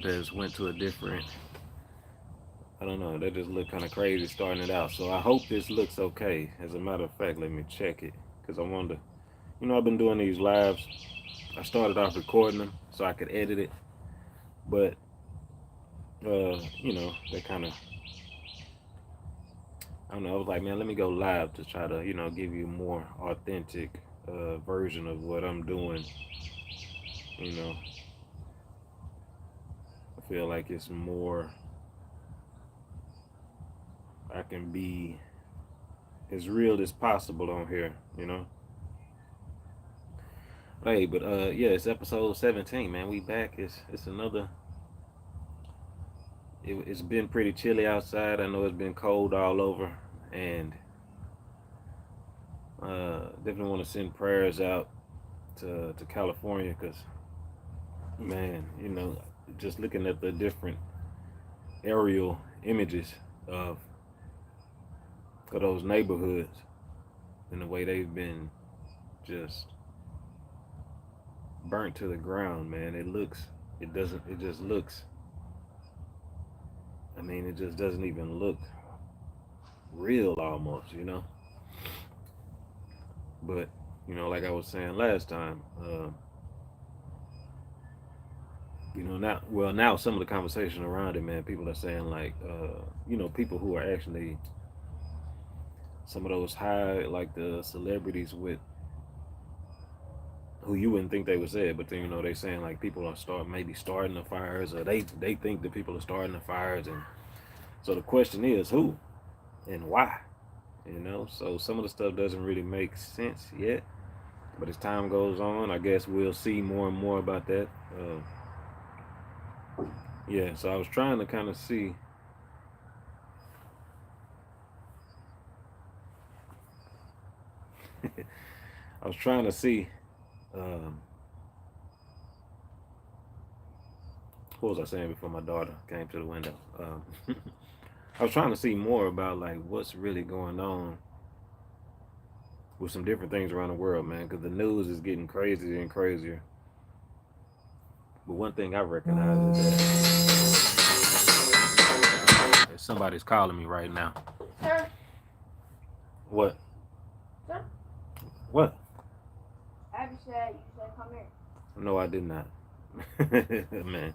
just went to a different, I don't know, that just looked kind of crazy starting it out. So I hope this looks okay. As a matter of fact, let me check it because I wanted to, I've been doing these lives. I started off recording them so I could edit it, but they kind of, I don't know. I was like, man, let me go live to try to, give you a more authentic version of what I'm doing. You know, I feel like it's more, I can be as real as possible on here. Hey, but yeah, it's episode 17, man. We back. It's another. It's been pretty chilly outside. I know it's been cold all over, and definitely want to send prayers out to California because, man, just looking at the different aerial images of those neighborhoods and the way they've been just burnt to the ground, man. It doesn't, it just looks, I mean, it just doesn't even look real almost. But, like I was saying last time, now some of the conversation around it, man, people are saying like, people who are actually some of those high, like the celebrities with who you wouldn't think they would say it, but then they saying like people are maybe starting the fires, or they think that people are starting the fires, and so the question is who and why, So some of the stuff doesn't really make sense yet, but as time goes on, I guess we'll see more and more about that. Yeah, so I was trying to kind of see. I was trying to see. Um, what was I saying before my daughter came to the window? I was trying to see more about like what's really going on with some different things around the world, man, because the news is getting crazier and crazier. But one thing I recognize is that somebody's calling me right now. Sir, What? sir, What? Abby said you said come here. No, I did not. Man,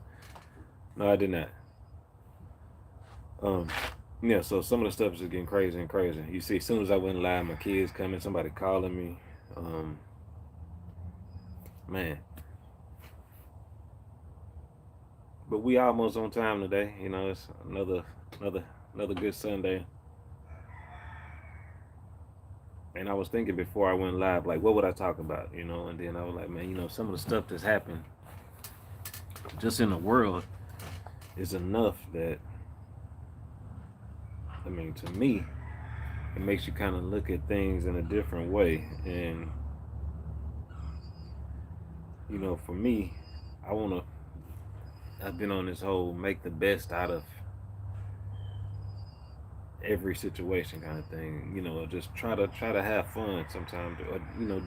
no, I did not. Um, yeah. So some of the stuff is just getting crazy and crazy. You see, as soon as I went live, my kids coming, somebody calling me. Um, man, but we almost on time today. It's another another good Sunday. And I was thinking before I went live, like, what would I talk about? And then I was like, man, some of the stuff that's happened just in the world is enough that, I mean, to me, it makes you kind of look at things in a different way. And, for me, I want I've been on this whole make the best out of every situation kind of thing. Just try to have fun sometimes.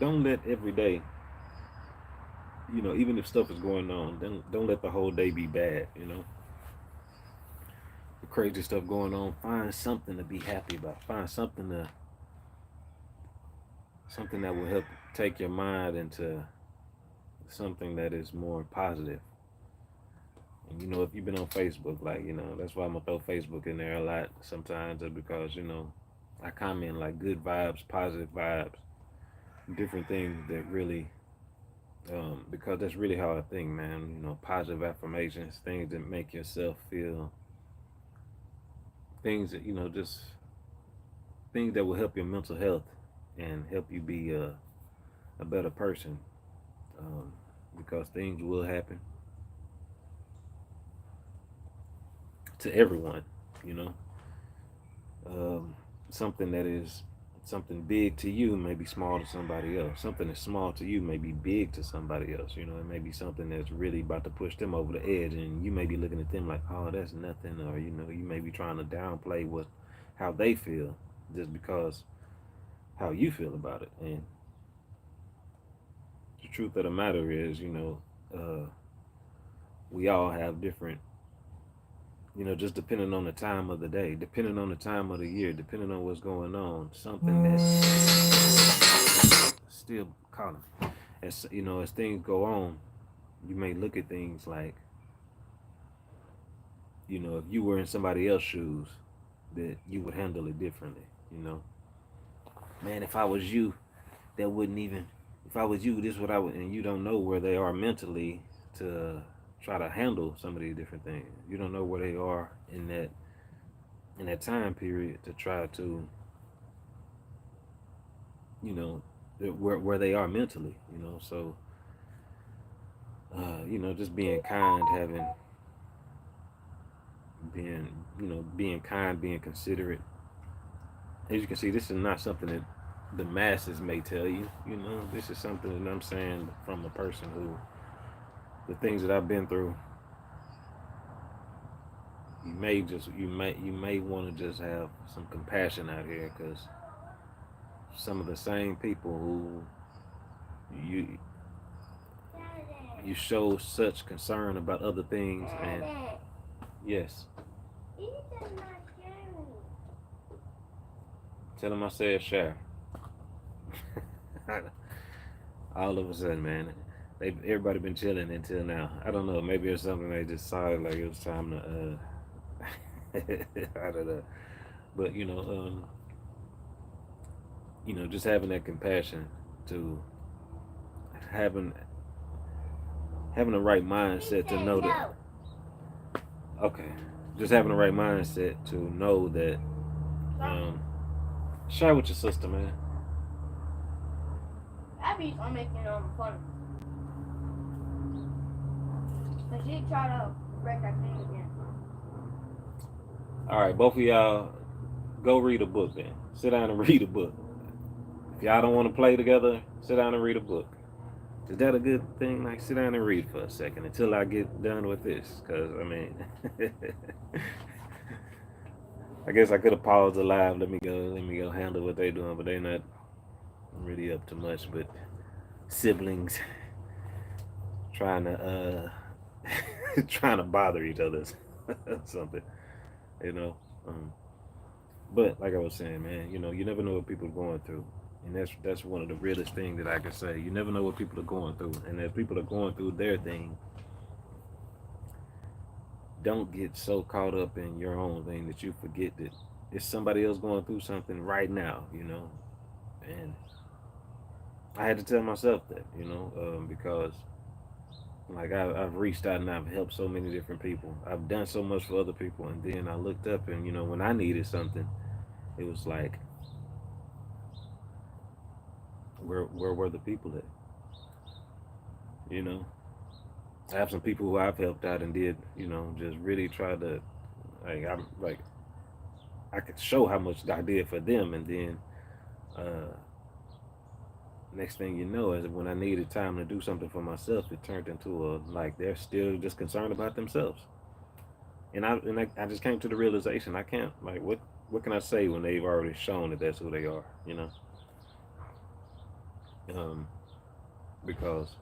Don't let every day, even if stuff is going on, then don't let the whole day be bad. The crazy stuff going on. Find something to be happy about. Find something that will help take your mind into something that is more positive. And if you've been on Facebook, like that's why I'm gonna throw Facebook in there a lot sometimes, because I comment like good vibes, positive vibes, different things that really, because that's really how I think, man. Positive affirmations, things that make yourself feel, things that just things that will help your mental health and help you be a better person. Um, because things will happen to everyone, you know. Um, something that is something big to you may be small to somebody else. Something that's small to you may be big to somebody else. It may be something that's really about to push them over the edge, and you may be looking at them like, oh, that's nothing, or you may be trying to downplay how they feel just because how you feel about it. And the truth of the matter is, we all have different You know, just depending on the time of the day, depending on the time of the year, depending on what's going on, something that's still calling. As you know, as things go on, you may look at things like, you know, if you were in somebody else's shoes, that you would handle it differently. You know, man, if I was you, that wouldn't even. If I was you, this is what I would. And you don't know where they are mentally to try to handle some of these different things. You don't know where they are in that time period to try to, you know, where they are mentally. You know, so you know, just being kind, being, you know, being kind, being considerate. As you can see, this is not something that the masses may tell you. You know, this is something that I'm saying from a person who, the things that I've been through, you may want to just have some compassion out here, because some of the same people who you you show such concern about other things. And yes, tell them I said share. All of a sudden, man, everybody been chilling until now. I don't know, maybe it's something they just saw like it was time to I don't know. But you know, just having that compassion, to having having the right mindset to know that, okay, just having the right mindset to know that, um share with your sister, man. Abby's are making fun. But she tried to break that thing again. All right, both of y'all go read a book then. Sit down and read a book. If y'all don't want to play together, sit down and read a book. Is that a good thing? Like, sit down and read for a second until I get done with this. Because, I mean, I guess I could have paused the live. Let me go handle what they doing, but they not really up to much. But siblings trying to trying to bother each other, something, you know. Um, but like I was saying, man, you know, you never know what people are going through, and that's one of the realest things that I can say. You never know what people are going through, and if people are going through their thing, don't get so caught up in your own thing that you forget that it's somebody else going through something right now, you know. And I had to tell myself that, you know, because like I've reached out and I've helped so many different people. I've done so much for other people, and then I looked up, and you know, when I needed something, it was like, where were the people at? You know, I have some people who I've helped out and did, you know, just really try to, like, I'm like, I could show how much I did for them, and then uh, next thing you know is when I needed time to do something for myself, it turned into a, like, they're still just concerned about themselves. And I just came to the realization, I can't, like, what can I say when they've already shown that that's who they are, you know? Um, because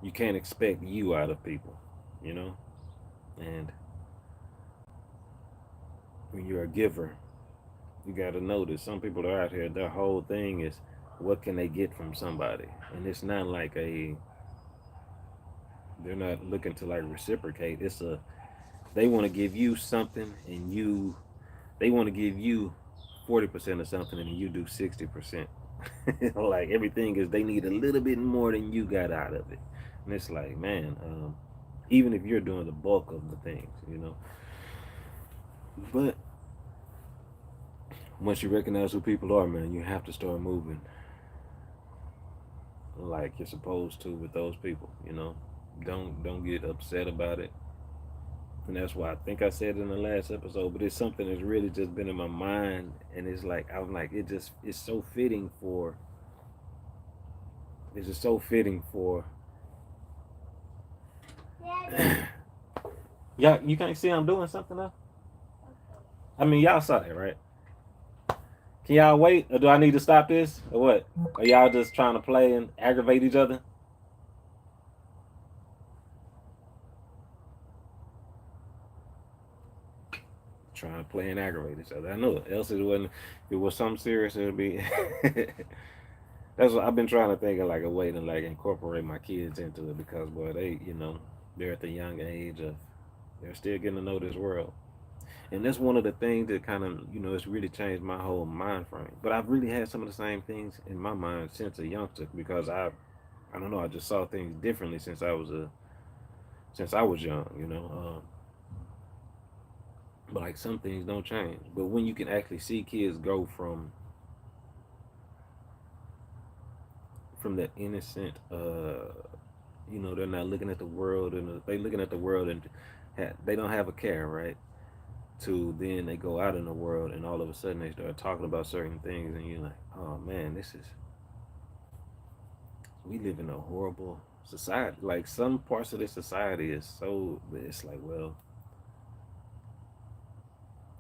you can't expect you out of people, you know? And when you're a giver, you got to know that some people are out here, their whole thing is, what can they get from somebody? And it's not like they're not looking to like reciprocate. It's a, they want to give you something, and they want to give you 40% of something, and you do 60%. Like, everything is, they need a little bit more than you got out of it. And it's like, man, even if you're doing the bulk of the things, you know. But once you recognize who people are, man, you have to start moving like you're supposed to with those people, you know. Don't get upset about it. And that's why I think I said it in the last episode, but it's something that's really just been in my mind, and it's like, I'm like, it's so fitting for, it's just so fitting for y'all. You can't see I'm doing something now? I mean, y'all saw that, right? Can y'all wait, or do I need to stop this, or what? Are y'all just trying to play and aggravate each other? trying to play and aggravate each other. I know it. Else it wouldn't. If it was something serious, it'd be. That's what I've been trying to think of, like a way to like incorporate my kids into it because boy, they they're at the young age of they're still getting to know this world. And that's one of the things that kind of, it's really changed my whole mind frame. But I've really had some of the same things in my mind since a youngster because I don't know, I just saw things differently since I was young, but like some things don't change. But when you can actually see kids go from that innocent, they're not looking at the world and they looking at the world and they don't have a care, right? To then they go out in the world and all of a sudden they start talking about certain things and you're like, oh man, we live in a horrible society. Like some parts of this society is so it's like well,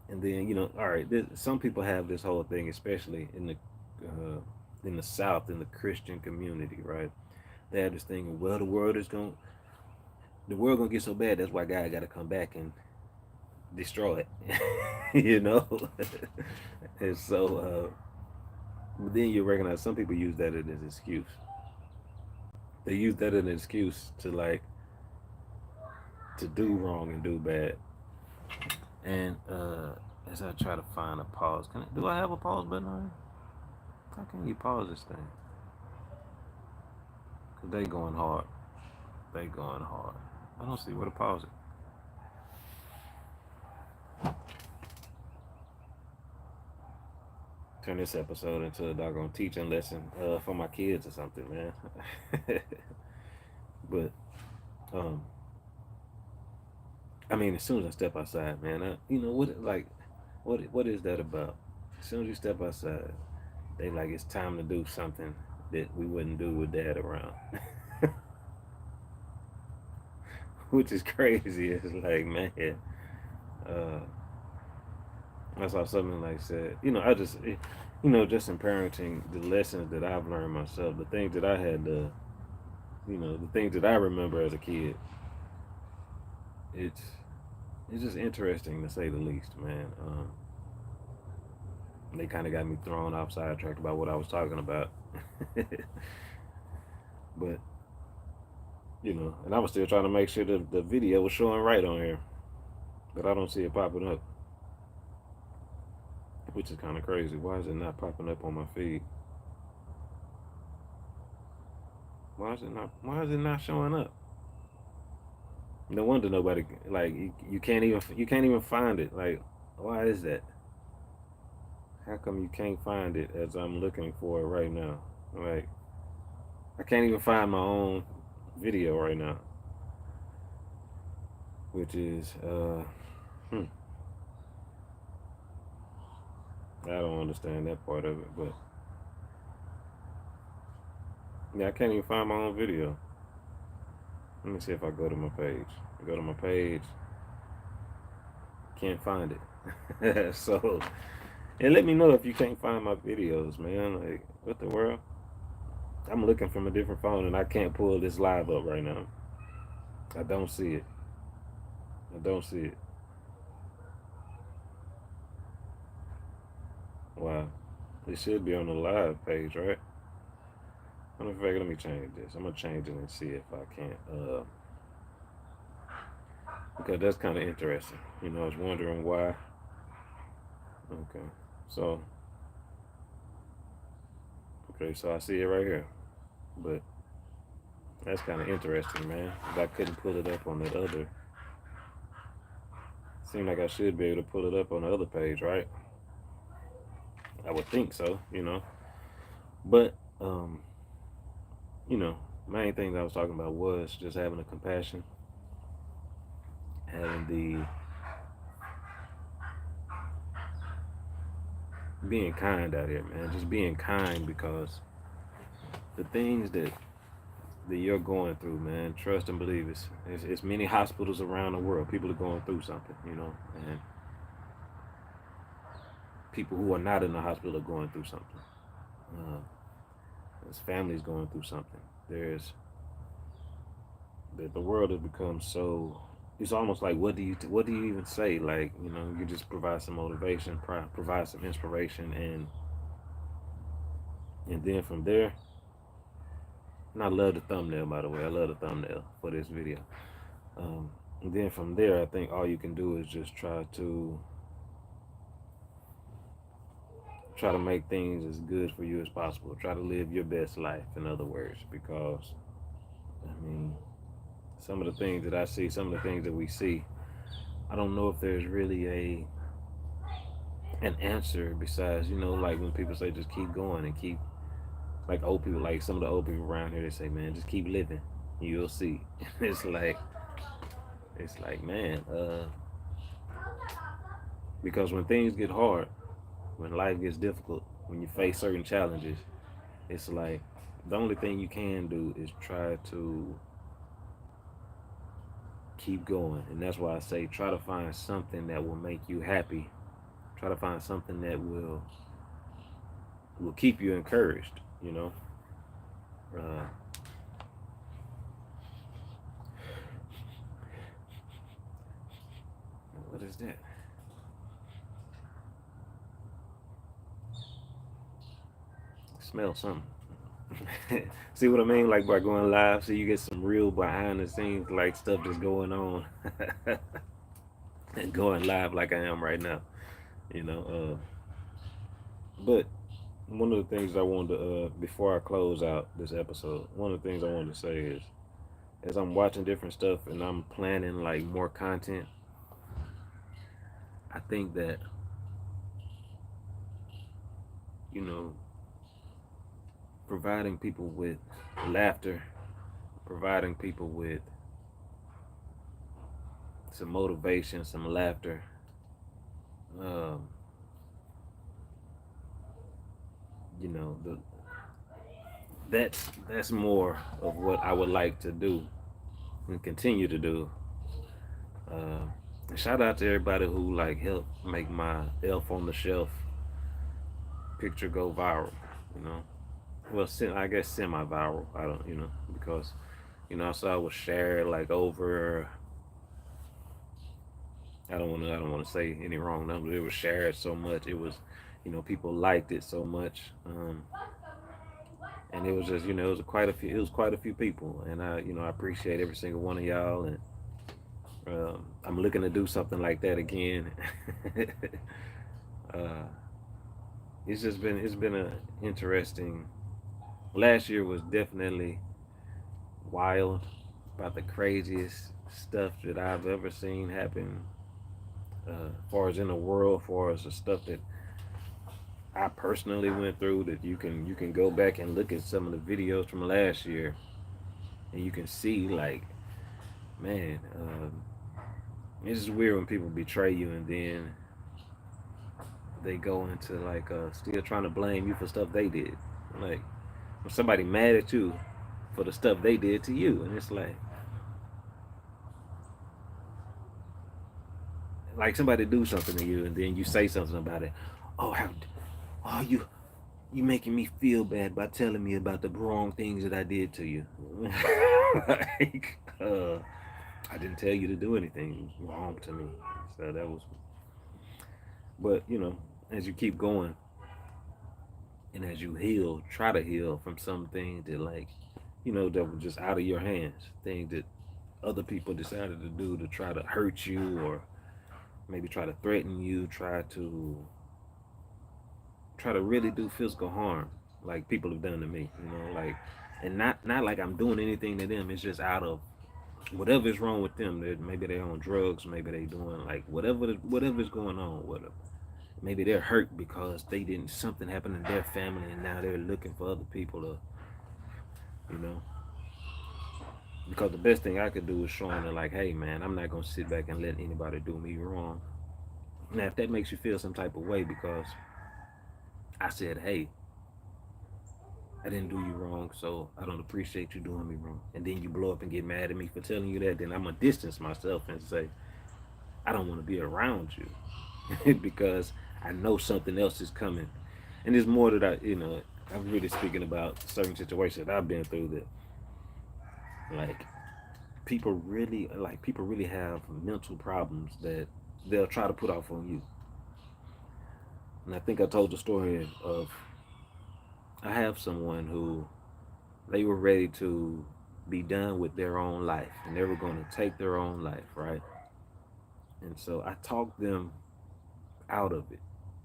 and then all right, some people have this whole thing, especially in the South in the Christian community, right? They have this thing of, well, the world gonna get so bad that's why God got to come back and destroy it, you know. And so, but then you recognize some people use that as an excuse. They use that as an excuse to like to do wrong and do bad. And as I try to find a pause, do I have a pause button on here? How can you pause this thing? Cause they going hard. They going hard. I don't see where to pause it. Turn this episode into a doggone teaching lesson for my kids or something, man. But um, I mean, as soon as I step outside, man, what is that about? As soon as you step outside, they like it's time to do something that we wouldn't do with dad around, which is crazy. It's like, man, uh, I saw something like said, I just, just in parenting, the lessons that I've learned myself, the things that I had to, the things that I remember as a kid, it's it's just interesting to say the least, man. They kind of got me thrown off sidetracked about what I was talking about, but and I was still trying to make sure the video was showing right on here, but I don't see it popping up, which is kind of crazy. Why is it not popping up on my feed? Why is it not showing up? No wonder nobody like you can't even find it. Like, why is that? How come you can't find it as I'm looking for it right now? Like, I can't even find my own video right now, which is hmm, I don't understand that part of it, but yeah, I can't even find my own video. Let me see if I go to my page. I go to my page, can't find it. So, and let me know if you can't find my videos, man. Like, what the world? I'm looking from a different phone and I can't pull this live up right now. I don't see it. I don't see it. Wow. It should be on the live page, right? Matter of fact, let me change this. I'm gonna change it and see if I can't. Because that's kind of interesting. I was wondering why. Okay. So, so I see it right here. But that's kind of interesting, man. If I couldn't pull it up on that other, seemed like I should be able to pull it up on the other page, right? I would think so. But you know, main thing that I was talking about was just having the compassion, having the being kind out here, man. Just being kind because the things that you're going through, man, trust and believe it's many hospitals around the world. People are going through something, and people who are not in the hospital are going through something. Uh, there's families going through something. The world has become so it's almost like what do you even say? Like, you know, you just provide some motivation, provide some inspiration, and then from there, and I love the thumbnail, by the way. I love the thumbnail for this video. And then from there, I think all you can do is just try to make things as good for you as possible. Try to live your best life, in other words, because I mean, some of the things that I see, some of the things that we see, I don't know if there's really an answer besides, you know, like when people say just keep going and keep, like old people, like some of the old people around here, they say, man, just keep living, you'll see. it's like it's like, man, because when things get hard, when life gets difficult, when you face certain challenges, it's like the only thing you can do is try to keep going. And that's why I say try to find something that will make you happy. Try to find something that will keep you encouraged, you know. uh, what is that? Smell something. See what I mean? Like by going live, so you get some real behind the scenes like stuff that's going on, and going live like I am right now. You know. But one of the things I wanted to, before I close out this episode, one of the things I wanted to say is, as I'm watching different stuff and I'm planning like more content, I think that, you know, providing people with laughter, providing people with some motivation, some laughter, um, you know, that's more of what I would like to do and continue to do. Uh, Shout out to everybody who like helped make my Elf on the Shelf picture go viral. You know, well, I guess semi-viral. I don't, you know, because you know I saw it was shared like over. I don't want to say any wrong number. It was shared so much. It was, you know, people liked it so much. And it was just, you know, it was quite a few people, and you know, I appreciate every single one of y'all, and I'm looking to do something like that again. uh, it's been a interesting. Last year was definitely wild, about the craziest stuff that I've ever seen happen. As far as in the world, as far as the stuff that I personally went through, that you can go back and look at some of the videos from last year, and you can see like, man, it's just weird when people betray you and then they go into like still trying to blame you for stuff they did. Like when somebody mad at you for the stuff they did to you, and it's like somebody do something to you and then you say something about it. Oh, how, oh you making me feel bad by telling me about the wrong things that I did to you. like, I didn't tell you to do anything wrong to me. So that was, but you know, as you keep going and as you heal, try to heal from some things that like, you know, that were just out of your hands, things that other people decided to do to try to hurt you or maybe try to threaten you, try to really do physical harm, like people have done to me, you know, like, and not like I'm doing anything to them. It's just out of whatever is wrong with them. That maybe they're on drugs, maybe they doing like whatever is going on with them. Maybe they're hurt because they didn't something happened in their family, and now they're looking for other people to, you know. Because the best thing I could do is showing them like, hey man, I'm not gonna sit back and let anybody do me wrong. Now, if that makes you feel some type of way because I said, hey, I didn't do you wrong, so I don't appreciate you doing me wrong. And then you blow up and get mad at me for telling you that, then I'm gonna distance myself and say, I don't want to be around you because I know something else is coming. And there's more that you know, I'm really speaking about certain situations that I've been through that, like, people really have mental problems that they'll try to put off on you. And I think I told the story of I have someone who they were ready to be done with their own life and they were going to take their own life, right? And so I talked them out of it.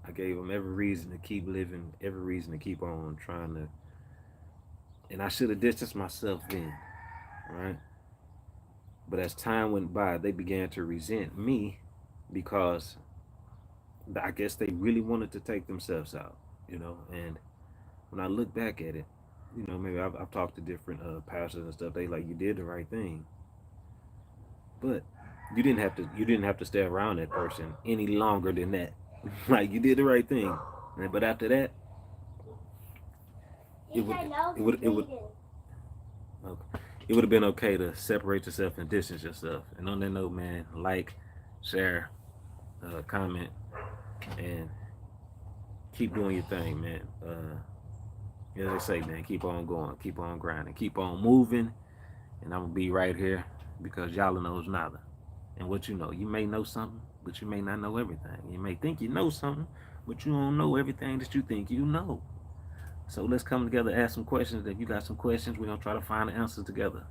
I gave them every reason to keep living, every reason to keep on trying to, and I should have distanced myself then, right? But as time went by, they began to resent me because I guess they really wanted to take themselves out, you know. And when I look back at it, you know, maybe I've talked to different pastors and stuff. They like you did the right thing, but you didn't have to stay around that person any longer than that. Like you did the right thing, but after that, it would it would okay. It would have been okay to separate yourself and distance yourself. And on that note, man, like, share, comment, and keep doing your thing, man. As they say, man, keep on going, keep on grinding, keep on moving, and I'm gonna be right here because Yala knows nada. And what you know, you may know something, but you may not know everything. You may think you know something, but you don't know everything that you think you know. So let's come together, ask some questions. If you got some questions, we're gonna try to find the answers together.